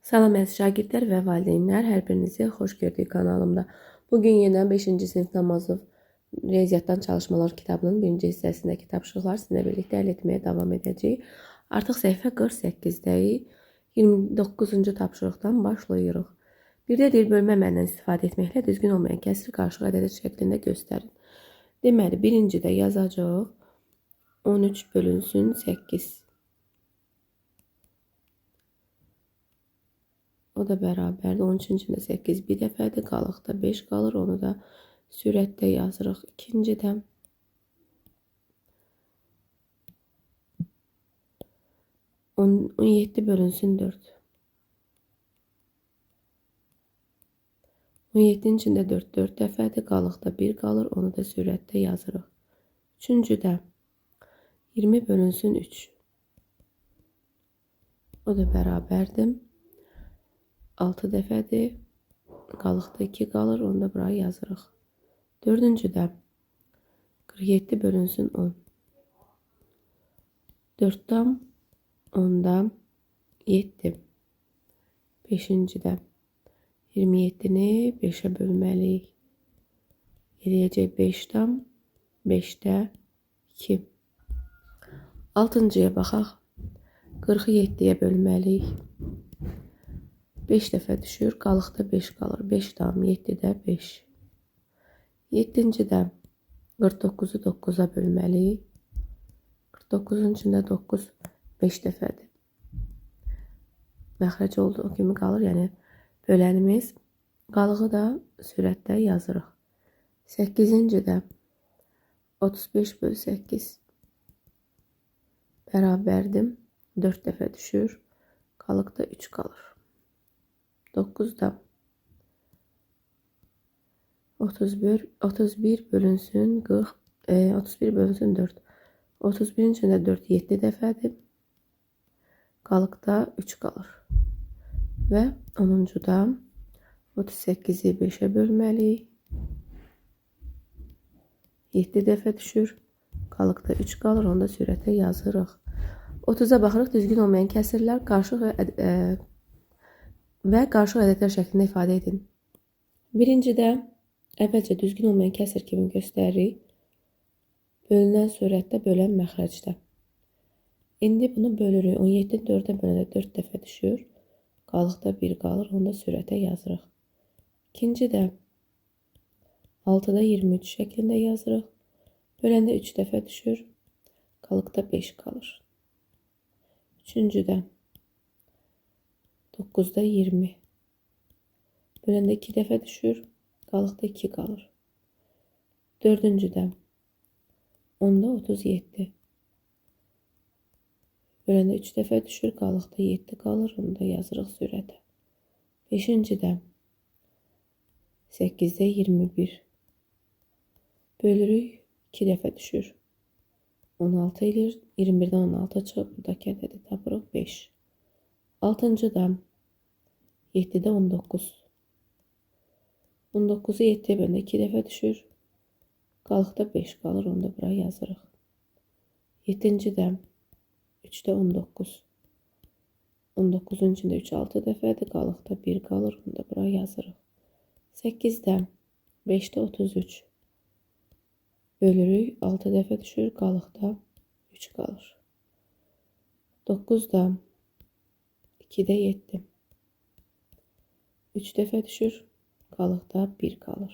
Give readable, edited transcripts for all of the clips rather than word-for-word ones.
Salam əziz şagirdlər və valideynlər, hər birinizi xoş gördük kanalımda. Bugün yenə 5-ci sinif Namazov Riyaziyyatdan Çalışmalar kitabının 1-ci hissəsindəki tapşırıqlar sizinlə birlikdə həll etməyə davam edəcəyik. Artıq səhifə 48-dəyik. 29-cu tapşırıqdan başlayırıq. Birdə deyir, bölmə əməlindən istifadə etməklə düzgün olmayan kəsiri qarşılıq ədəd şəklində göstərin. Deməli, birincidə yazacağıq 13 bölünsün 8. O da bərabərdir. 13-cün içində 8 bir dəfədir. Qalıqda 5 qalır. Onu da sürətdə yazırıq. İkincidə 17 bölünsün 4. 17-nin içində 4 dəfədir. Qalıqda 1 qalır. Onu da sürətdə yazırıq. Üçüncüdə 20 bölünsün 3. O da bərabərdir. 6 dəfədir. Qalıqda 2 qalır. Onu da buraya yazırıq. Dördüncüdə 47 bölünsün 10. 4'dan 10'dan 7. Beşincidə 27'ni 5'ə bölməliyik. Eləyəcək 5'dan 5'də 2. Altıncıya baxaq. 40'ı 7'yə bölməliyik. 5 dəfə düşür. Qalıqda 5 qalır. 5'dan 7'də 5. 7-cidə 49'u 9'a bölməliyik. 49'un içində 9 5 dəfədir. Məxrəc olduğu kimi qalır. Yəni bölənimiz. Qalığı da sürətdə yazırıq. 8-cidə 35 bölü 8 bərabərdir. 4 dəfə düşür. Qalıqda 3 qalır. 9'da 31 bölünsün 40, 31 bölünsün 4. 31'in içində 4 7 dəfədir. Qalıqda 3 qalır. Və 10-cuda 38'i 5'ə bölməliyik. 7 dəfə düşür. Qalıqda 3 qalır. Onu da sürətlə yazırıq. 30'a baxırıq. Düzgün olmayan kəsirlər qarşılıq və qarşılıq ədədlər şəklində ifadə edin. Birincidə əvvəlcə düzgün olmayan kəsir kimi göstəririk. Bölünən surətdə, bölən məxrəcdə. İndi bunu bölürük. 17'ni 4'ə böləndə 4 dəfə düşür. Qalıqda 1 qalır. Onu da sürətə yazırıq. İkincidə 6'da 23 şəklində yazırıq. Böləndə 3 dəfə düşür. Qalıqda 5 qalır. Üçüncüdə 9'da 20. Böləndə 2 dəfə düşür. Qalıqda 2 qalır. Dördüncüdə 10'da 37. Böləndə 3 dəfə düşür. Qalıqda 7 qalır. Onu da yazırıq sürətə. Beşincidə 8'də 21. Bölürük. 2 dəfə düşür. 16 edir. 21'dən 16 çıxıb. Buradakı ədədi tapırıq 5. Altıncıda 7'də 19. 19'u 7'yə böləndə 2 dəfə düşür. Qalıqda 5 qalır. Onu da buraya yazırıq. 7-cidə 3'də 19. 19'un içində 3 6 dəfədir. Qalıqda 1 qalır. Onu da buraya yazırıq. 8'də 5'də 33. Bölürük. 6 dəfə düşür. Qalıqda 3 qalır. 9'da 2'də 7. 3 dəfə düşür. Qalıqda 1 qalır.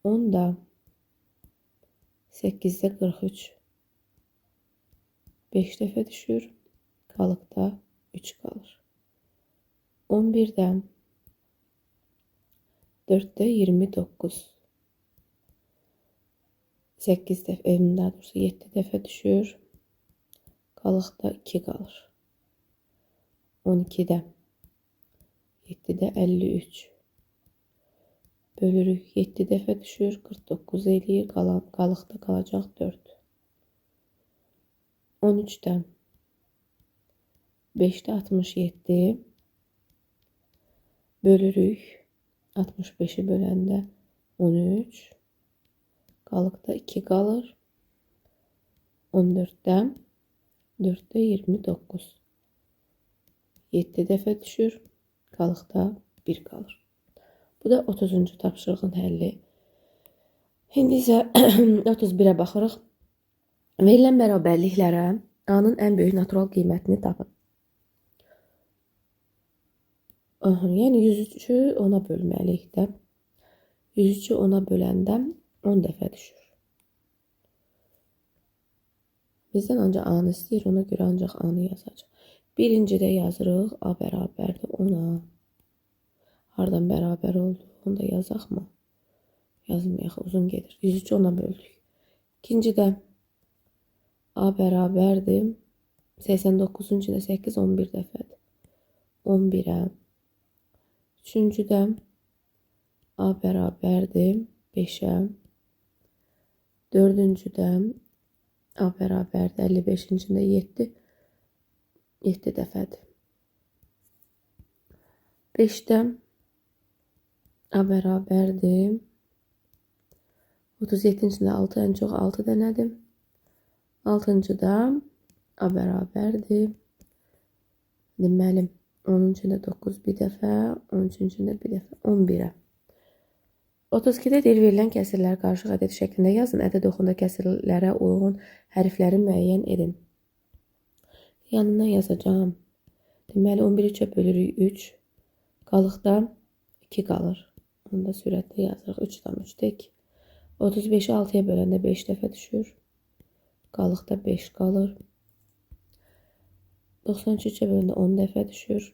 10'da 8'də 43. 5 dəfə düşür. Qalıqda 3 qalır. 11'də 4'də 29. 8 dəfə, daha doğrusu 7 dəfə düşür. Qalıqda 2 qalır. 12'də 7'də 53. Bölürük. 7 dəfə düşür. 49 eləyir. Qalıqda qalacaq 4. 13'də 5'də 67. Bölürük. 65'i böləndə 13. Qalıqda 2 qalır. 14'də 4'də 29. 7 dəfə düşür. Qalıqda 1 qalır. Bu da 30-cu tapşırığın həlli. İndi isə 31-ə baxırıq. Verilən bərabərliklərə A-nın ən böyük natural qiymətini tapın. Yəni 103-ü 10-a bölməliyik də. 103-ü 10-a böləndə 10 dəfə düşür. Bizdən ancaq A-nı istəyir, ona görə ancaq A-nı yazacaq. Birincidə yazırıq, A bərabərdir 10-a. Hardan bərabər oldu? Onu da yazaq mı? Yazmayaq, uzun gedir. 103-ü 10-a böldük. İkincidə A bərabərdir 89-un içində 8 11 dəfədir. 11-ə. Üçüncüdə A bərabərdir 5-ə. Dördüncüdə A bərabərdir 55-in içində 7 dəfədir. 5-də A bərabərdir 37-in içində 6 ən çox 6 dənədir. 6-cıda A bərabərdir. Deməli, 10-un içində 9 bir dəfə, 13-ün içində bir dəfə, 11-ə. 32-də deyir, verilən kəsirləri qarışıq ədəd şəklində yazın. Ədəd oxunda kəsirlərə uyğun hərfləri müəyyən edin. Yanına yazacağım. Deməli, 11-i 3-ə bölürük 3. Qalıqda 2 qalır. Onu da sürətlə yazırıq. 3/3-də 2. 35-i 6-ya böləndə 5 dəfə düşür. Qalıqda 5 qalır. 93-ə böləndə 10 dəfə düşür.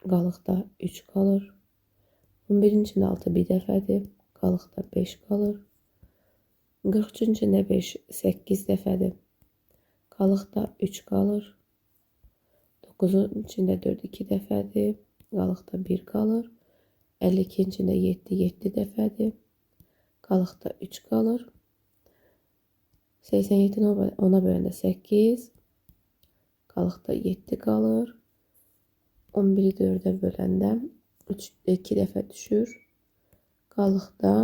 Qalıqda 3 qalır. 11-in içində 6 bir dəfədir. Qalıqda 5 qalır. 43-ün içində 5 8 dəfədir. Qalıqda 3 qalır. 9-un içində 4 2 dəfədir. Qalıqda 1 qalır. 52-in içində 7 dəfədir. Qalıqda 3 qalır. 87-ni 10-a böləndə 8. Qalıqda 7 qalır. 11-i 4-ə böləndə 2 dəfə düşür. Qalıqda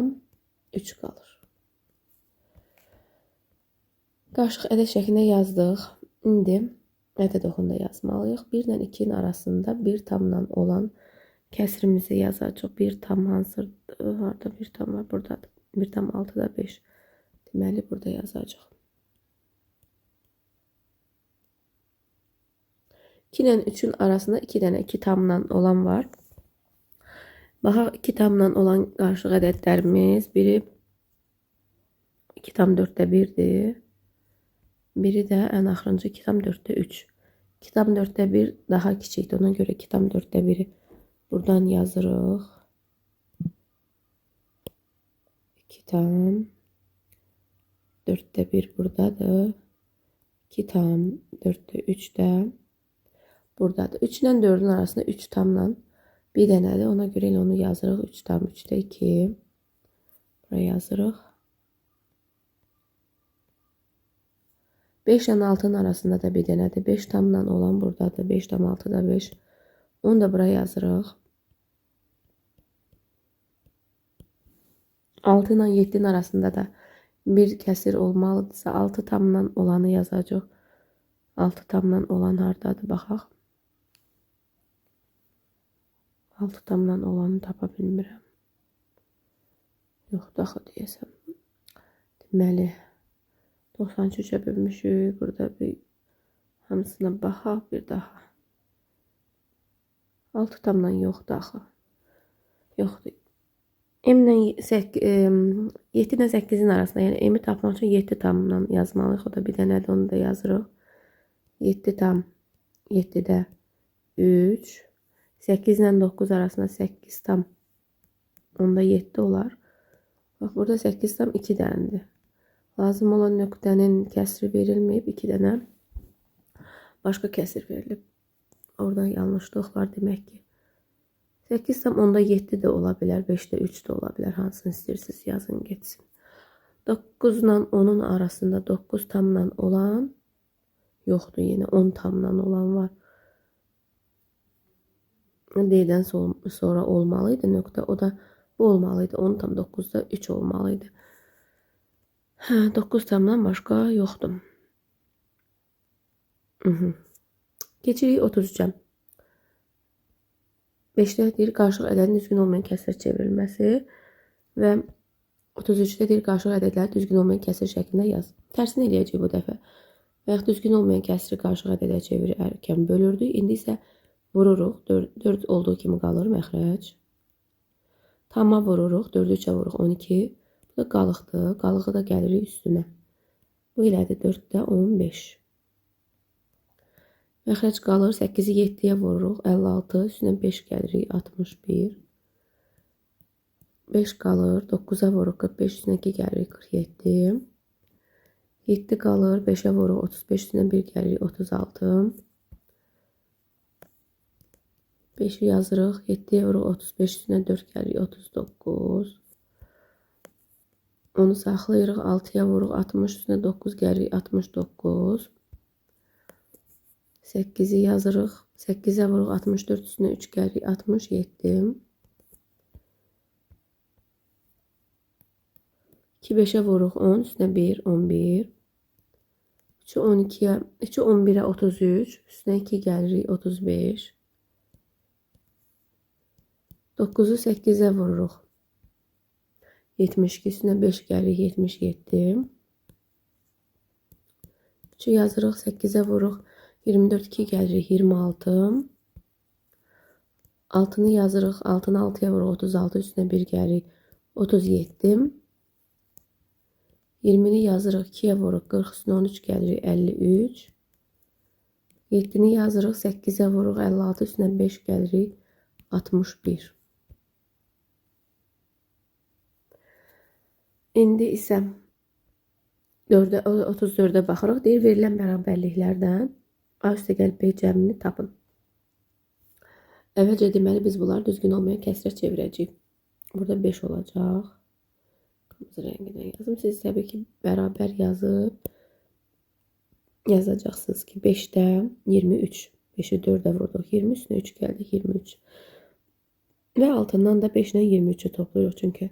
3 qalır. Qarışıq ədəd şəklində yazdıq. İndi ədəd oxunda yazmalıyıq. 1 ilə 2-nin arasında 1 tamla olan kəsirimizi yazacaq. 1 tam hansıdır? Harada 1 tam var? Buradadır. 1 tam 6-da 5. Deməli, burada yazacaq. 2 ilə 3-ün arasında 2 dənə 2 tamla olan var. Baxaq, 2 tamla olan qarışıq ədədlərimiz. Biri 2 tam 4-də 1-dir. Biri də ən axırıncı 2 tam 4-də 3. 2 tam 4-də 1 daha kiçikdir. Ona görə 2 tam 4-də 1-i buradan yazırıq. 2 tam 4'te 1 buradadır. 2 tam 4'te 3 də buradadır. 3 ilə 4'ün arasında 3 tamla bir dənədir. Ona görə elə onu yazırıq. 3 tam 3'də 2. Buraya yazırıq. 5 ilə 6'nın arasında da bir dənədir. 5 tamla olan buradadır. 5 tam 6'da 5. Onu da buraya yazırıq. 6 ilə 7'nin arasında da bir kəsir olmalıdırsa 6 tamla olanı yazacaq. 6 tamla olan hardadır baxaq. 6 tamla olanı tapa bilmirəm. Yox, daxı deyəsəm. Deməli 93'ə bölmüşük. Burada bir hamısına baxaq bir daha. 6 tamla yoxdur axı. Yoxdur. M-lə 7 ilə 8'in arasında, yəni M-i tapmaq üçün 7 tamla yazmalıyıq. O da bir dənədir, onu da yazırıq. 7 tam 7'də 3. 8 ilə 9 arasında 8 tam. Onda 7 olar. Bax, burada 8 tam 2 dənədir. Lazım olan nöqtənin kəsri verilməyib. 2 dənə başqa kəsir verilib. Orada yanlışlıq var demək ki. 8 tam onda 7 də ola bilər. 5 də 3 də ola bilər. Hansını istəyirsiniz yazın getsin. 9 ilə 10'un arasında 9 tamla olan yoxdur. Yenə 10 tamla olan var. D-dən sonra olmalıydı nöqtə. O da bu olmalıydı. 10 tam 9'da 3 olmalıydı. 9 tamdan başqa yoxdur. Keçirik 33'ə. 5-də deyir qarşılıq ədədin düzgün olmayan kəsrə çevrilməsi və 33-də deyir qarşılıq ədədləri düzgün olmayan kəsr şəklində yaz. Tərsini eləyəcək bu dəfə. Və yaxud düzgün olmayan kəsri qarşılıq ədədə çevirərkən bölürdük. İndi isə vururuq. 4 olduğu kimi qalır məxrəc. Tamma vururuq. 4-ü 3-ə vururuq 12. Bu da qalıqdır. Qalığı da gəlirik üstünə. Bu ilədir 4-də 15. Məxrəc qalır. 8-i 7-yə vururuq 56. Üstünə 5 gəlirik 61. 5 qalır. 9-a vururuq 45. Üstünə 2 gəlirik 47. 7 qalır. 5-ə vururuq 35. Üstünə 1 gəlirik 36. 5-i yazırıq. 7-yə vururuq 35. Üstünə 4 gəlirik 39. Onu saxlayırıq. 6-ya vururuq 60. Üstünə 9 gəlirik 69. 8-i yazırıq. 8-ə vururuq 64. Üstünə 3 gəlirik 67. 2 5-ə vururuq 10. Üstünə 1 11. 3-ü 12-yə, 3-ü 11-ə 33. Üstünə 2 gəlirik 35. 9-u 8-ə vururuq 72. Üstünə 5 gəlirik 77. 3-ü yazırıq. 8-ə vururuq 24. 2 gəlirik 26. 6-nı yazırıq. 6-nı 6-ya vururuq 36. Üstünə 1 gəlirik 37. 20-ni yazırıq. 2-yə vururuq 40. Üstünə 13 gəlirik 53. 7-ni yazırıq. 8-ə vururuq 56. Üstünə 5 gəlirik 61. İndi isə 34-ə baxırıq. Deyir, verilən bərabərliklərdən A üstə gəlib B cəmini tapın. Əvvəlcə deməli biz bunları düzgün olmayan kəsrə çevirəcəyik. Burada 5 olacaq. Qırmızı rəngindən yazım. Siz təbii ki, bərabər yazıb yazacaqsınız ki, 5-də 23. 5-i 4-ə vurduq. 20 üstünə 3 gəldik. 23. Və altından da 5 ilə 23-ü toplayırıq. Çünki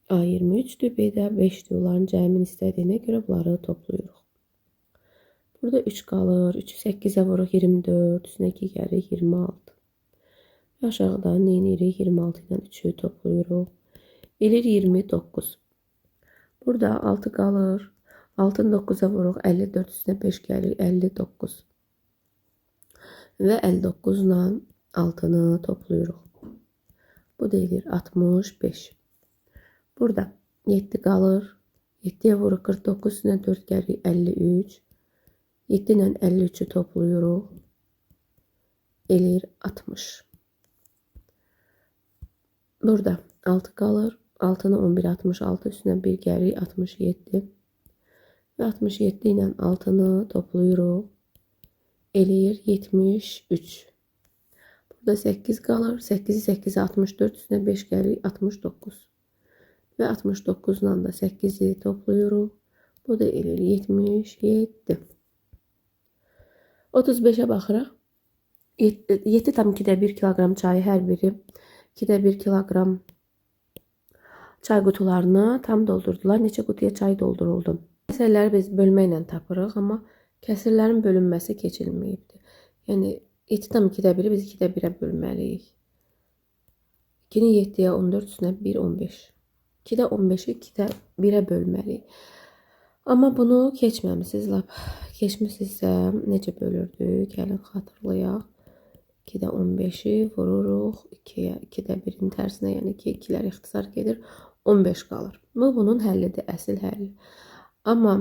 A 23'dür, B də 5'dir. Onların cəmin istədiyinə görə bunları toplayırıq. Burada 3 qalır. 3'ü 8'ə vururuq 24. Üstünə 2 gəlirik 26. Aşağıdan neyinirik? 26 ilə 3'ü toplayırıq. Elir 29. Burada 6 qalır. 6'nı 9'a vururuq 54. Üstünə 5 gəlir 59. Və 59 ilə 6'nı toplayırıq. Bu deyilir 65. Burada 7 qalır. 7'yə vururuq 49. Üstünə 4 gəlir 53. 7 ilə 53'ü toplayırıq. Elir 60. Burada 6 qalır. 6'nı 11 66. Üstünə 1 gəlir 67. Və 67 ilə 6'nı toplayırıq. Eləyir 73. Burada 8 qalır. 8'i 8'e 64. Üstünə 5 gəlir 69. Və 69 ilə də 8'i toplayırıq. Bu da eləyir 77. 35'ə baxıraq. 7,1 kiloqram çayı hər biri 2,1 kiloqram çay qutularını tam doldurdular. Neçə qutuya çay dolduruldu? Məsələləri biz bölmə ilə tapırıq, amma kəsirlərin bölünməsi keçilməyibdir. Yəni 7,1-i biz 2-1-ə bölməliyik. 2-ni 7-yə 14 üstünə 1 15. 2-də 15-i 2-1-ə bölməliyik. Amma bunu keçməmisiniz. Keçmisinizsə necə bölürdük? Gəlin xatırlayaq. 2-də 15-i vururuq 2-yə. 2-də 1-in tərsinə, yəni 2-lər ixtisar gedir. 15 qalır. Bu bunun həllidir, əsl həlli. Amma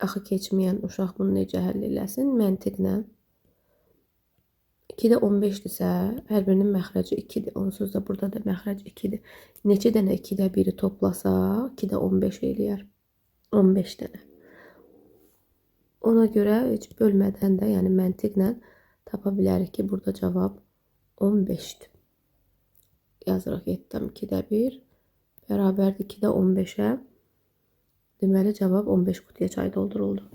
axı keçməyən uşaq bunu necə həll eləsin? Məntiqlə. 2-də 15-dirsə, hər birinin məxrəci 2-dir. Onsuz da burada da məxrəc 2-dir. Neçə dənə 2-də 1-i toplasa, 2-də 15 eləyər. 15 dənə. Ona görə heç bölmədən də, yəni məntiqlə tapa bilərik ki, burada cavab 15-dir. Yazırıq 7,2-də 1 bərabərdir 2-də 15-ə. Deməli, cavab 15 qutuya çay dolduruldu.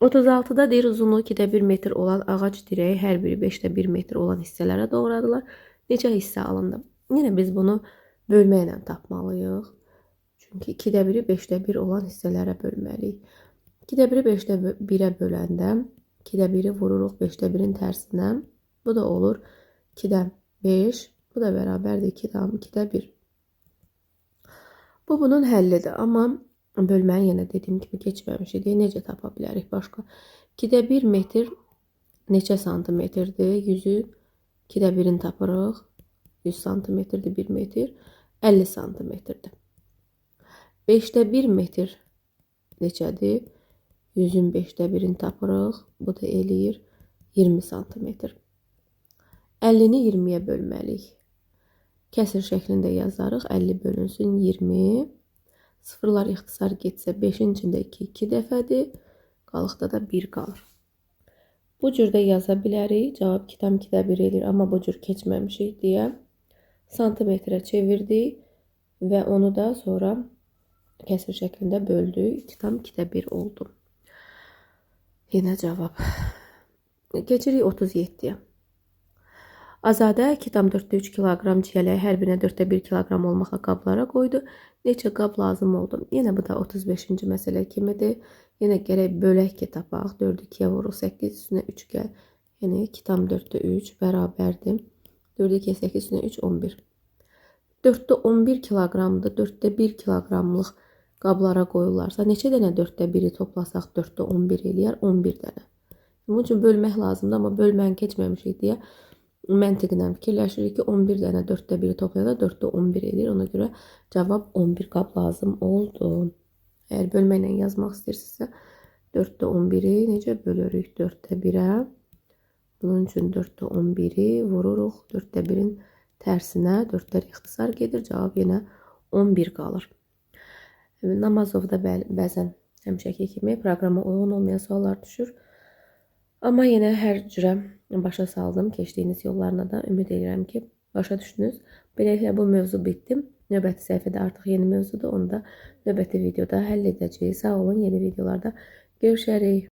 36'da deyir, uzunluğu 2'də 1 metr olan ağac direği hər biri 5'də 1 metr olan hissələrə doğradılar. Neçə hissə alındı? Yine biz bunu bölmə ilə tapmalıyıq. Çünki 2'də 1-i 5'də 1 olan hissələrə bölməliyik. 2'də 1-i 5'də 1'ə böləndə 2'də 1'i vururuq 5'də 1'in tərsinə. Bu da olur 2'də 5. Bu da bərabərdir 2 tam 2-də 1. Bu bunun həllidir. Amma bölməni yenə dediyim kimi keçməmişik. Necə tapa bilərik başqa? 2-də 1 metr neçə santimetrdir? 100-ü 2-də 1-in tapırıq. 100 santimetrdir 1 metr. 50 santimetrdir. 5-də 1 metr neçədir? 100-ün 5-də 1-ini tapırıq. Bu da eləyir 20 santimetr. 50-ni 20-yə bölməliyik. Kəsir şəklində yazarıq. 50 bölünsün 20. Sıfırlar ixtisar getsə 5-in içində 2 2 dəfədir. Qalıqda da 1 qalır. Bu cür də yaza bilərik. Cavab 2 tam 2-də 1 edir. Amma bu cür keçməmişik deyə santimetrə çevirdik və onu da sonra kəsir şəklində böldük. 2 tam 2-də 1 oldu. Yenə cavab. Keçirik 37-yə. Azadə 2,4 kiloqram çiyələyi hər birinə 4-də 1 kiloqram olmaqla qablara qoydu. Neçə qab lazım oldu? Yenə bu da 35-ci məsələ kimidir. Yenə gərək bölək ki tapaq. 4-ü 2-yə vuruq. 8 üstünə 3 gəl. Yəni 2,4-də 3 bərabərdir. 4-ü 2-yə 8 üstünə 3 11. 4-də 11 kiloqramdır. 4-də 1 kiloqramlıq qablara qoyurlarsa neçə dənə 4-də 1-i toplasaq 4-də 11 eləyər? 11 dənə. Bunun üçün bölmək lazımdır. Amma bölməni keçməmişik deyə məntiqlə fikirləşirik ki 11 dənə 4-də 1-i toplayanda 4-də 11 edir. Ona görə cavab 11 qab lazım oldu. Əgər bölməklə yazmaq istəyirsinizsə 4-də 11-i necə bölürük 4-də 1-ə? Bunun üçün 4-də 11-i vururuq 4-də 1-in tərsinə. 4-lər ixtisar gedir. Cavab yenə 11 qalır. Namazovda bəzən həmişəki kimi proqrama uyğun olmayan suallar düşür. Amma yenə hər cürə başa saldım. Keçdiyiniz yollarına da ümid edirəm ki, başa düşdünüz. Beləliklə bu mövzu bitdi. Növbəti səhifədə artıq yeni mövzudur. Onu da növbəti videoda həll edəcəyik. Sağ olun. Yeni videolarda görüşərik.